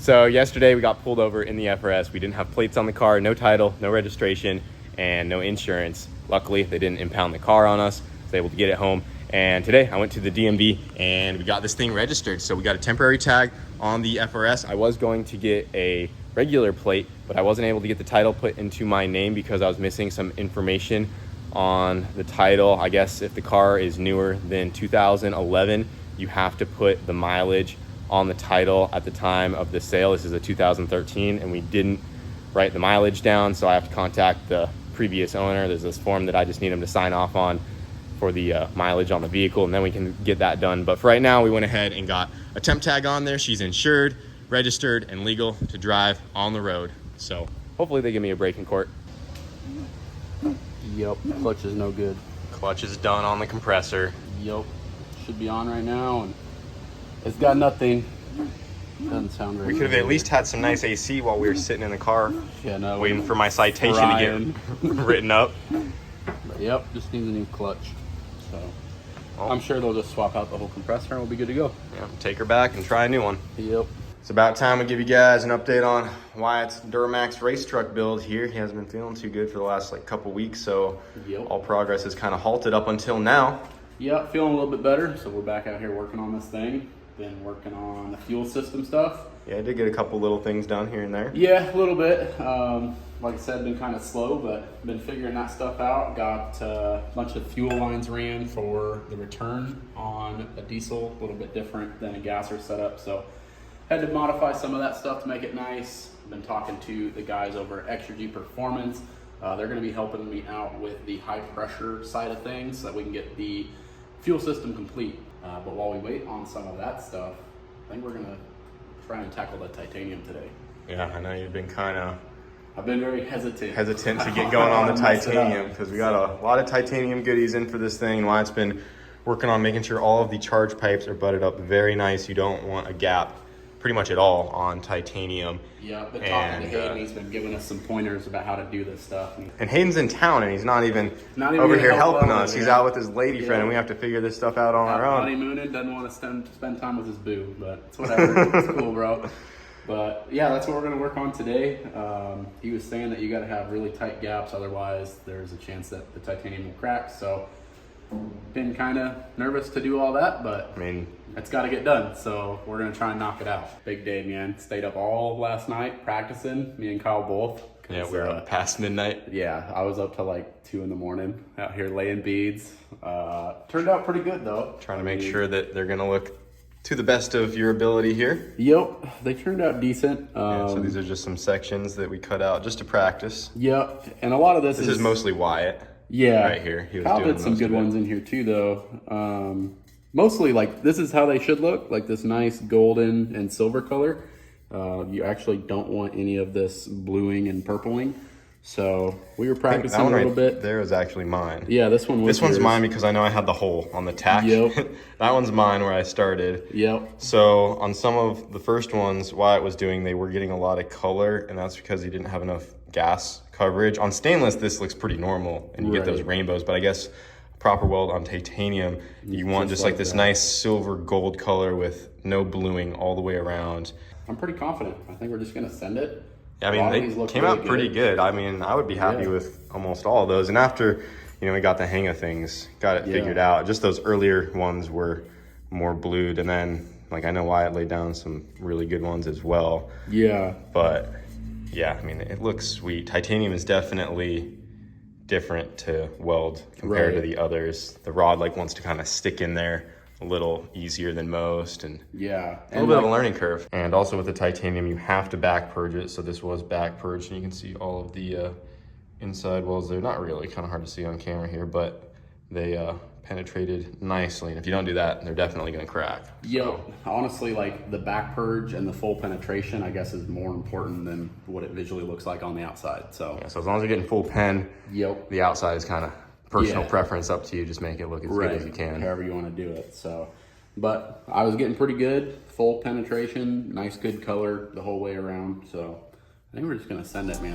So yesterday we got pulled over in the FRS. We didn't have plates on the car, no title, no registration, and no insurance. Luckily, they didn't impound the car on us. I was able to get it home. And today I went to the DMV and we got this thing registered. So we got a temporary tag on the FRS. I was going to get a regular plate, but I wasn't able to get the title put into my name because I was missing some information on the title. I guess if the car is newer than 2011, you have to put the mileage on the title at the time of the sale. This is a 2013 and we didn't write the mileage down, so I have to contact the previous owner. There's this form that I just need him to sign off on for the mileage on the vehicle, and then we can get that done. But for right now, we went ahead and got a temp tag on there. She's insured, registered, and legal to drive on the road. So hopefully they give me a break in court. Yep, clutch is no good. Clutch is done on the compressor. Yep, should be on right now, and it's got nothing. Doesn't sound very We could have at least had some nice AC while we were sitting in the car, yeah, no, waiting for my citation to get written up. But yep, just needs a new clutch. So Well, I'm sure they'll just swap out the whole compressor and we'll be good to go. yeah, take her back and try a new one. Yep. It's about time we give you guys an update on Wyatt's Duramax race truck build here. He hasn't been feeling too good for the last couple weeks, so Yep. all progress is kind of halted up until now. Yep, feeling a little bit better. So we're back out here working on this thing. Been working on the fuel system stuff. Yeah, I did get a couple little things done here and there. Yeah, a little bit. Like I said, been kind of slow, but been figuring that stuff out. Got a bunch of fuel lines ran for the return on a diesel, a little bit different than a gasser setup. So had to modify some of that stuff to make it nice. Been talking to the guys over at Extra G Performance. They're going to be helping me out with the high pressure side of things so that we can get the fuel system complete. But while we wait on some of that stuff, I think we're going to try and tackle the titanium today. Yeah, I know you've been kind of I've been very hesitant to get going on the titanium because we got a lot of titanium goodies in for this thing. And Wyatt's been working on making sure all of the charge pipes are butted up very nice. You don't want a gap pretty much at all on titanium. Yeah, I've been talking to Hayden. He's been giving us some pointers about how to do this stuff. And Hayden's in town and he's not even over over here helping us. Yeah. He's out with his lady friend and we have to figure this stuff out on our own. Honeymooning, doesn't want to spend time with his boo, but it's whatever. It's cool, bro. But yeah, that's what we're going to work on today. He was saying that you got to have really tight gaps, otherwise there's a chance that the titanium will crack. So been kind of nervous to do all that, but I mean, it's got to get done. So we're going to try and knock it out. Big day, man. Stayed up all last night practicing, me and Kyle both. yeah, we were up past midnight. Yeah, I was up till like 2 a.m. out here laying beads. Turned out pretty good though. Trying to make sure that they're going to look to the best of your ability here. Yep, they turned out decent. Yeah, so these are just some sections that we cut out just to practice. Yep, and a lot of this is mostly Wyatt. Yeah, right here. He was Kyle doing did some most good of it. ones in here too, though. Mostly like this is how they should look, like this nice golden and silver color. You actually don't want any of this bluing and purpling. So we were practicing a little bit. There was actually mine. Yeah, this one was This one's yours. mine because I know I had the hole on the tack. Yep. That one's mine where I started. Yep. So on some of the first ones Wyatt was doing, they were getting a lot of color, and that's because he didn't have enough gas coverage. On stainless, this looks pretty normal, and you get those rainbows, but I guess proper weld on titanium, you want just like this nice silver gold color with no bluing all the way around. I'm pretty confident. I think we're just gonna send it. I mean, they came out pretty good. I mean, I would be happy with almost all of those. And after, we got the hang of things, got it figured out. Just those earlier ones were more blued. And then, I know Wyatt laid down some really good ones as well. Yeah. But, yeah, I mean, it looks sweet. Titanium is definitely different to weld compared to the others. The rod, wants to kind of stick in there a little easier than most, and yeah, a little bit of a learning curve. And also with the titanium, you have to back purge it. So this was back purged, and you can see all of the inside welds. They're not really, kind of hard to see on camera here, but they penetrated nicely. And if you don't do that, they're definitely going to crack. Yo, honestly, the back purge and the full penetration, I guess, is more important than what it visually looks like on the outside. So yeah, so as long as you're getting full pen, the outside is kind of personal preference, up to you. Just make it look as good as you can. However you want to do it. So, but I was getting pretty good, full penetration, nice good color the whole way around. So I think we're just gonna send it, man.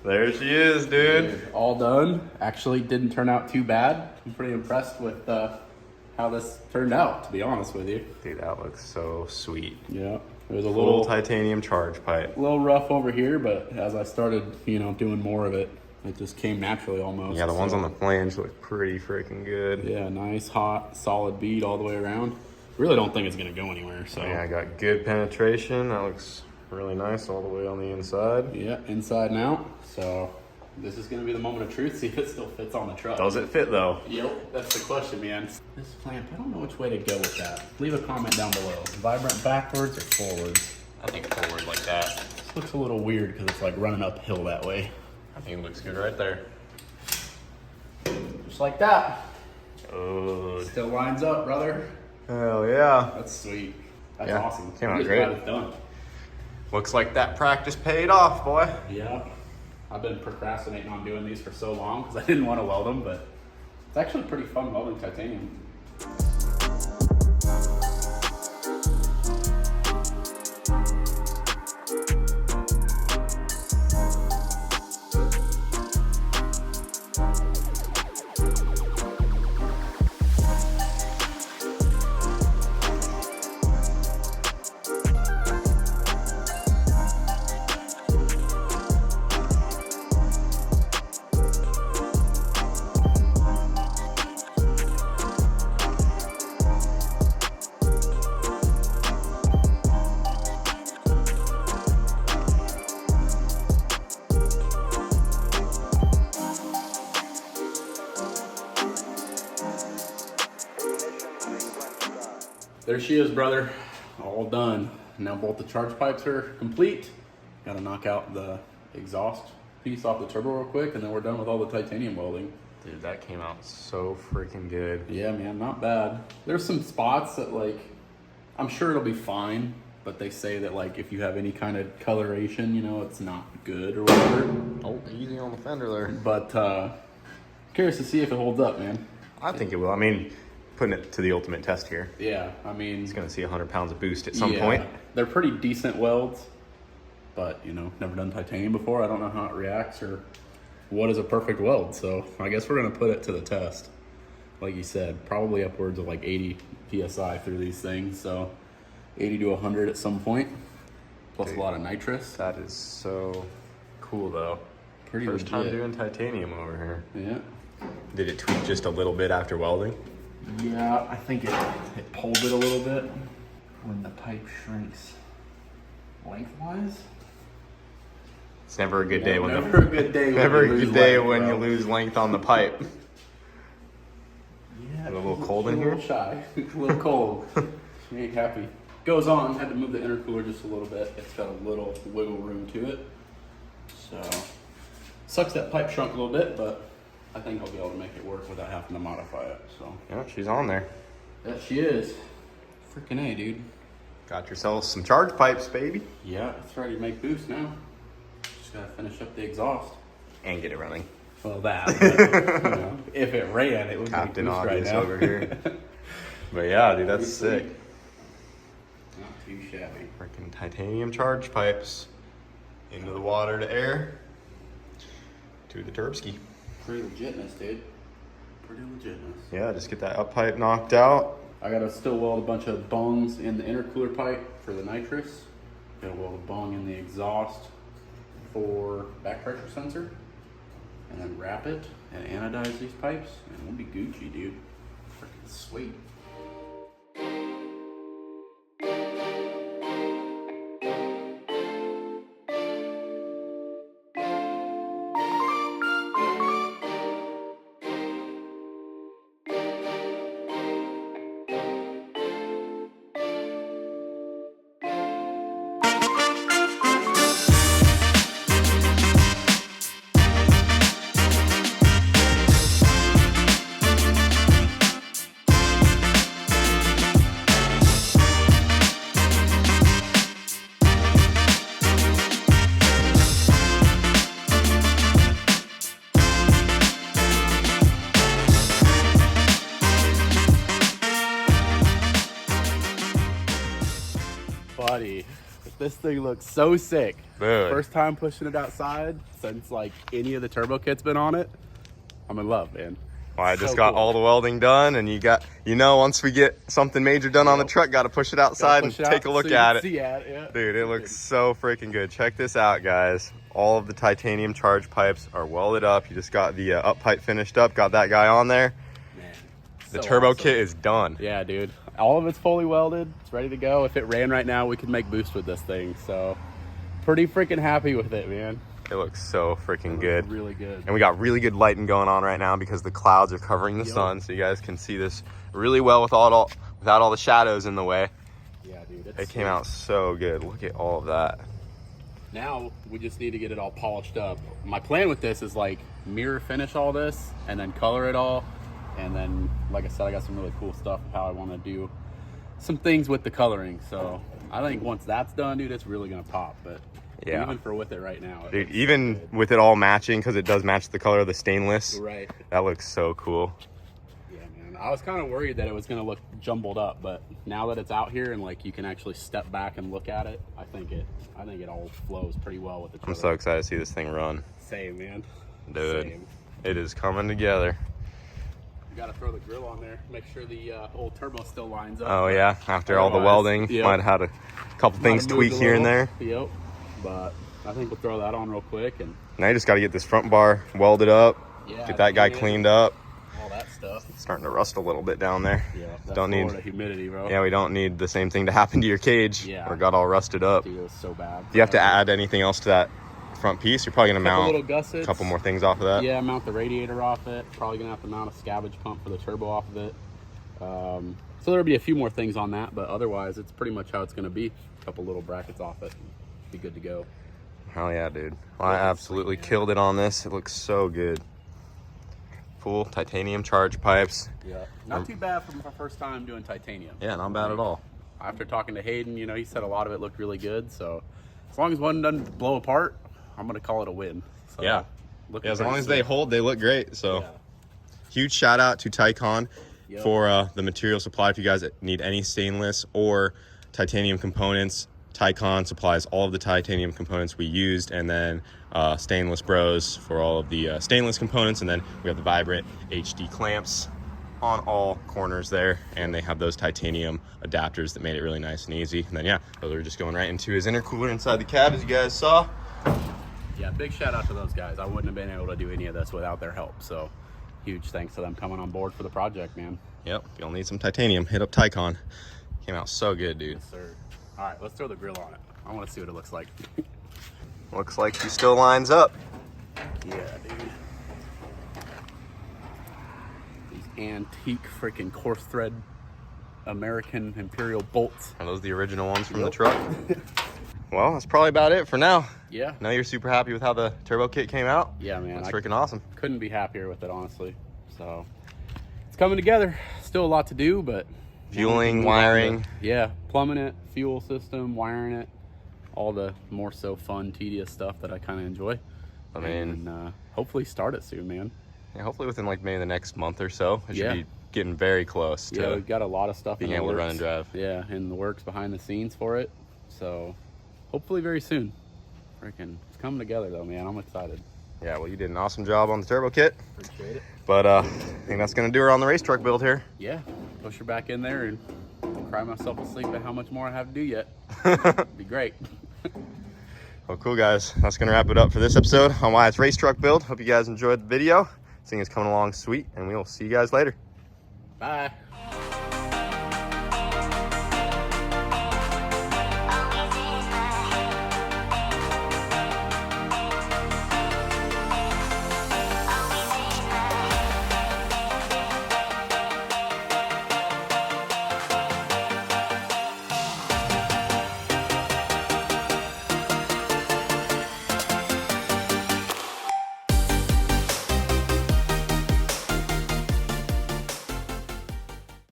There she is, dude. All done. Actually didn't turn out too bad. I'm pretty impressed with how this turned out, to be honest with you. Dude, that looks so sweet. Yeah. It was a Full little titanium charge pipe. rough over here, but as I started, doing more of it, it just came naturally almost. Yeah, the ones on the flange look pretty freaking good. Yeah, nice, hot, solid bead all the way around. Really don't think it's gonna go anywhere, so. Yeah, I got good penetration. That looks really nice all the way on the inside. Yeah, inside and out. So this is gonna be the moment of truth, see if it still fits on the truck. Does it fit though? Yep, that's the question, man. This clamp, I don't know which way to go with that. Leave a comment down below. Vibrant backwards or forwards? I think forward like that. This looks a little weird because it's like running uphill that way. I think it looks good right there. Just like that. Oh, Still lines up, brother. hell yeah. That's sweet. That's Yeah, awesome. came out I'm just great. glad it's done. Looks like that practice paid off, boy. Yeah. I've been procrastinating on doing these for so long because I didn't want to weld them, but it's actually pretty fun welding titanium. There she is, brother. All done. Now both the charge pipes are complete. Gotta knock out the exhaust piece off the turbo real quick, and then we're done with all the titanium welding. Dude, that came out so freaking good. Yeah, man, not bad. There's some spots that, like, I'm sure it'll be fine, but they say that, like, if you have any kind of coloration, it's not good or whatever. Oh, easy on the fender there. But curious to see if it holds up, man. I think it will. I mean, putting it to the ultimate test here. Yeah, I mean, He's going to see 100 pounds of boost at some point. They're pretty decent welds, but never done titanium before. I don't know how it reacts or what is a perfect weld. So I guess we're gonna put it to the test. Like you said, probably upwards of like 80 psi through these things. So 80 to 100 at some point, plus Dude, a lot of nitrous. That is so cool though. Pretty First time legit. doing titanium over here. Yeah. Did it tweak just a little bit after welding? Yeah, I think it pulled it a little bit when the pipe shrinks lengthwise. It's never a good day when never a good day. never a when you good lose day length, when bro. you lose length on the pipe. Yeah, Is it a little cold in here? A little shy, a little cold. She ain't happy. Goes on. Had to move the intercooler just a little bit. It's got a little wiggle room to it. So sucks that pipe shrunk a little bit, but I think I'll be able to make it work without having to modify it. So Yeah, she's on there. yeah, she is. Freaking A, dude. Got yourself some charge pipes, baby. Yeah, it's ready to make boost now. Just gotta finish up the exhaust. And get it running. Well, that. But, if it ran, it would Captain be boost Obvious right now. over here. But yeah, dude, that's sick. Not too shabby. Freaking titanium charge pipes into the water to air to the turbski. Pretty legitness, dude. Pretty legitness. Yeah, just get that up pipe knocked out. I gotta still weld a bunch of bungs in the intercooler pipe for the nitrous. Gotta weld a bung in the exhaust for back pressure sensor. And then wrap it and anodize these pipes, and we'll be Gucci, dude. Freaking sweet. Buddy, This thing looks so sick. Dude. First time pushing it outside since like any of the turbo kit's been on it. I'm in love, man. Well, I just So got cool. all the welding done, and once we get something major done on the truck, got to push it outside and take a look at it. Dude, it looks so freaking good. Check this out, guys. All of the titanium charge pipes are welded up. You just got the up pipe finished up, got that guy on there. Man, The so turbo awesome. kit is done. Yeah, dude. All of it's fully welded. It's ready to go. If it ran right now, we could make boost with this thing. So pretty freaking happy with it, man. It looks so freaking good. Really good. And we got really good lighting going on right now because the clouds are covering the sun, so you guys can see this really well without all the shadows in the way. Yeah, dude. It came out so good. Look at all of that. Now we just need to get it all polished up. My plan with this is like mirror finish all this and then color it all. And then, like I said, I got some really cool stuff of how I want to do some things with the coloring. So I think once that's done, dude, it's really going to pop. But Yeah. even for with it right now. Dude, even with it all matching, because it does match the color of the stainless. Right. That looks so cool. Yeah, man. I was kind of worried that it was going to look jumbled up, but now that it's out here and like you can actually step back and look at it, I think it all flows pretty well with the I'm so excited to see this thing run. Same, man. Dude, Same. it is coming together. You got to throw the grill on there. Make sure the old turbo still lines up. Oh yeah, after all the Otherwise, welding, yep. might have had a couple Might things have moved tweak a here and little. there. Yep. But I think we'll throw that on real quick and Now you just got to get this front bar welded up, yeah, get that guy clean it, cleaned up. all that stuff. It's starting to rust a little bit down there. Yeah, that's Don't need- Florida humidity, bro. Yeah, we don't need the same thing to happen to your cage Yeah. or got all rusted up. Dude, it was so bad. Do you have to add anything else to that front piece? You're probably going to Couple mount little gussets. a couple more things off of that. Yeah, mount the radiator off it. Probably gonna have to mount a scabbage pump for the turbo off of it. So there'll be a few more things on that, but otherwise it's pretty much how it's gonna be. A couple little brackets off it, be good to go. Hell yeah, dude. Well, I absolutely killed it on this. It looks so good. Full titanium charge pipes. Yeah, not too bad for my first time doing titanium. Yeah, not bad at all. After talking to Hayden, he said a lot of it looked really good. So as long as one doesn't blow apart, I'm gonna call it a win. So, Yeah. looking Yeah, as long pretty as they sick. hold, they look great. So Yeah. huge shout out to Tycon Yep. for the material supply. If you guys need any stainless or titanium components, Tycon supplies all of the titanium components we used, and then Stainless Bros for all of the stainless components. And then we have the Vibrant HD clamps on all corners there, and they have those titanium adapters that made it really nice and easy. And then yeah, those are just going right into his intercooler inside the cab, as you guys saw. Yeah, big shout out to those guys. I wouldn't have been able to do any of this without their help. So huge thanks to them coming on board for the project, man. Yep, if you'll need some titanium, hit up Tycon. Came out so good, dude. Yes, sir. All right, let's throw the grill on it. I want to see what it looks like. Looks like she still lines up. Yeah, dude. These antique freaking coarse thread American Imperial bolts. Are those the original ones from the truck? Well, that's probably about it for now. Yeah. I know you're super happy with how the turbo kit came out. Yeah, man. That's I freaking awesome. couldn't be happier with it, honestly. So it's coming together. Still a lot to do, but Fueling, move on to- wiring. yeah, plumbing it, fuel system, wiring it, all the more so fun, tedious stuff that I kind of enjoy. I mean, And hopefully start it soon, man. yeah, hopefully within like maybe the next month or so, it should Yeah. be getting very close Yeah, to we've got a lot of stuff being in the able to works. run and drive. Yeah, in the works behind the scenes for it. So hopefully very soon. Freaking, it's coming together though, man. I'm excited. Yeah, well, you did an awesome job on the turbo kit. Appreciate it. But I think that's going to do her on the race truck build here. Yeah, push her back in there and cry myself asleep at how much more I have to do yet. Be great. Well, cool, guys. That's going to wrap it up for this episode on Wyatt's race truck build. Hope you guys enjoyed the video. This thing is coming along sweet, and we will see you guys later. Bye.